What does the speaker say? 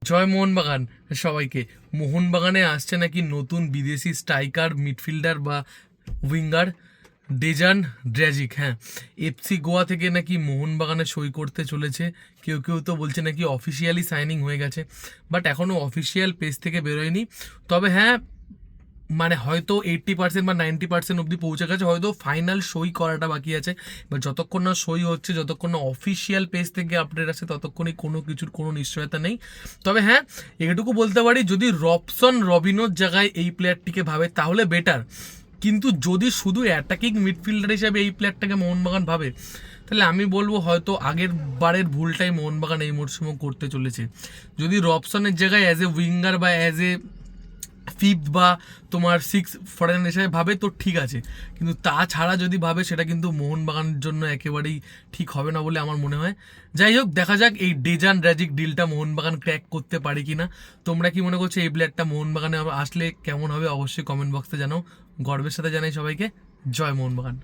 জয় মোহনবাগান সবাইকে। মোহনবাগানে আসছে নাকি নতুন বিদেশি স্ট্রাইকার, মিডফিল্ডার বা উইঙ্গার ডেজান ড্র্যাজিক। হ্যাঁ, এফসি গোয়া থেকে নাকি মোহনবাগানে সই করতে চলেছে। কেউ কেউ তো বলছে নাকি অফিসিয়ালি সাইনিং হয়ে গেছে, বাট এখনও অফিসিয়াল পেজ থেকে বেরোয়নি। তবে হ্যাঁ, মানে হয়তো 80% বা 90% অবধি পৌঁছে গেছে, হয়তো ফাইনাল সই করাটা বাকি আছে। বা যতক্ষণ না সই হচ্ছে, যতক্ষণ না অফিসিয়াল পেজ থেকে আপডেট আসে, ততক্ষণই কোনো কিছুর কোনো নিশ্চয়তা নেই। তবে হ্যাঁ, এটুকু বলতে পারি, যদি রবসন রবিনোর জায়গায় এই প্লেয়ারটিকে ভাবে তাহলে বেটার। কিন্তু যদি শুধু অ্যাটাকিং মিডফিল্ডার হিসেবে এই প্লেয়ারটাকে মোহনবাগান ভাবে, তাহলে আমি বলবো হয়তো আগের বারের ভুলটাই মোহনবাগান এই মরশুমে করতে চলেছে। যদি রবসনের জায়গায় অ্যাজ এ উইঙ্গার বা অ্যাজ এ ফিফথ বা তোমার সিক্স ফরেন হিসেবে ভাবে তো ঠিক আছে, কিন্তু তাছাড়া যদি ভাবে সেটা কিন্তু মোহনবাগানের জন্য একেবারেই ঠিক হবে না বলে আমার মনে হয়। যাই হোক, দেখা যাক এই ডেজান ড্র্যাজিক ডিলটা মোহনবাগান ক্র্যাক করতে পারে কি না। তোমরা কি মনে করছো এই প্লেয়ারটা মোহনবাগানে আসলে কেমন হবে? অবশ্যই কমেন্ট বক্সে জানাও। গর্বের সাথে জানাই সবাইকে জয় মোহনবাগান।